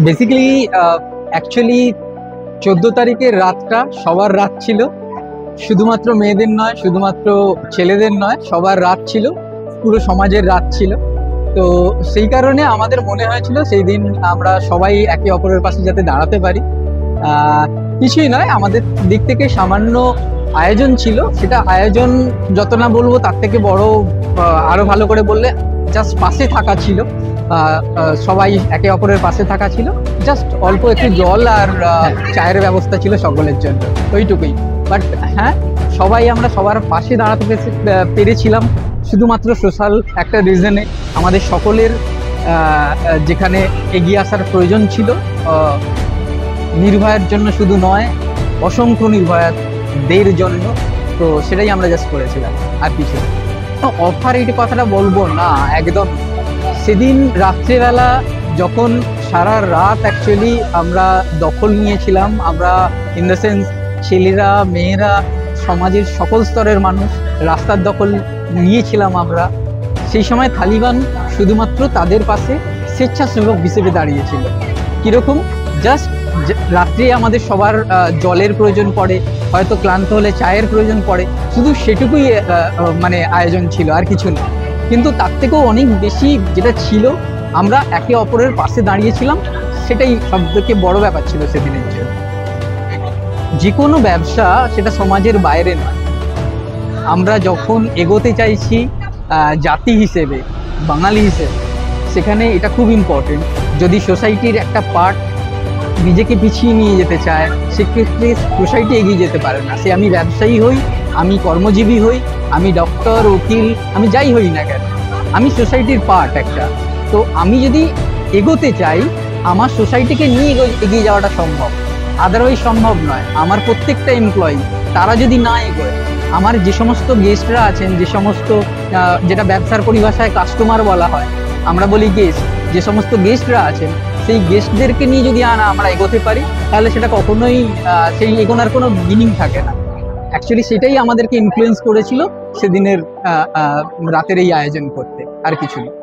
Basically actually 14 তারিখের রাতটা সবার রাত ছিল, শুধুমাত্র মেয়েদের নয়, শুধুমাত্র ছেলেদের নয়, সবার রাত ছিল, পুরো সমাজের রাত ছিল। তো সেই কারণে আমাদের মনে হয়েছিল সেই দিন আমরা সবাই একে অপরের পাশে যাতে দাঁড়াতে পারি। কিছুই নয়, আমাদের দিক থেকে সামান্য আয়োজন ছিল, সেটা আয়োজন যত না বলবো তার থেকে বড়, আরো ভালো করে বললে জাস্ট পাশে থাকা ছিল। সবাই একে অপরের পাশে থাকা ছিল, জাস্ট অল্প একটু জল আর চায়ের ব্যবস্থা ছিল সকলের জন্য, ওইটুকুই। বাট হ্যাঁ, সবাই আমরা সবার পাশে দাঁড়াতে পেরেছিলাম শুধুমাত্র সোশ্যাল একটা রিজনে। আমাদের সকলের যেখানে এগিয়ে আসার প্রয়োজন ছিল, নির্ভয়ার জন্য শুধু নয়, অসংখ্য নির্ভয়াদের জন্য, তো সেটাই আমরা জাস্ট করেছিলাম, আর কিছু অফার এই কথাটা বলবো না একদম। সেদিন রাত্রেবেলা যখন সারা রাত অ্যাকচুয়ালি আমরা দখল নিয়েছিলাম, আমরা ইন দ্য সেন্স ছেলেরা মেয়েরা সমাজের সকল স্তরের মানুষ রাস্তার দখল নিয়েছিলাম আমরা, সেই সময় তালিবান শুধুমাত্র তাদের পাশে স্বেচ্ছাসেবক হিসেবে দাঁড়িয়েছিল। কীরকম? জাস্ট রাত্রে আমাদের সবার জলের প্রয়োজন পড়ে, হয়তো ক্লান্ত হলে চায়ের প্রয়োজন পড়ে, শুধু সেটুকুই মানে আয়োজন ছিল, আর কিছু না। কিন্তু তার থেকেও অনেক বেশি যেটা ছিল, আমরা একে অপরের পাশে দাঁড়িয়েছিলাম, সেটাই সবথেকে বড় ব্যাপার ছিল সেদিনের জন্য। যে কোনো ব্যবসা সেটা সমাজের বাইরে নয়, আমরা যখন এগোতে চাইছি জাতি হিসেবে, বাঙালি হিসেবে, সেখানে এটা খুব ইম্পর্টেন্ট। যদি সোসাইটির একটা পার্ট নিজেকে পিছিয়ে নিয়ে যেতে চায়, সেক্ষেত্রে সোসাইটি এগিয়ে যেতে পারে না। সে আমি ব্যবসায়ী হই, আমি কর্মজীবী হই, আমি ডক্টর, উকিল, আমি যাই হই না কেন, আমি সোসাইটির পার্ট একটা। তো আমি যদি এগোতে চাই, আমার সোসাইটিকে নিয়ে এগিয়ে যাওয়াটা সম্ভব, আদারওয়াইজ সম্ভব নয়। আমার প্রত্যেকটা এমপ্লয়ি তারা যদি না এগোয়, আমার যে সমস্ত গেস্টরা আছেন, যে সমস্ত যেটা ব্যবসার পরিভাষায় কাস্টমার বলা হয়, আমরা বলি গেস্ট, যে সমস্ত গেস্টরা আছেন, সেই গেস্টদেরকে নিয়ে যদি আমরা এগোতে পারি, তাহলে সেটা কখনোই সেই এগোনোর কোনো মিনিং থাকে না। অ্যাকচুয়ালি সেটাই আমাদেরকে ইনফ্লুয়েন্স করেছিল সেদিনের রাতের এই আয়োজন করতে, আর কিছু নেই।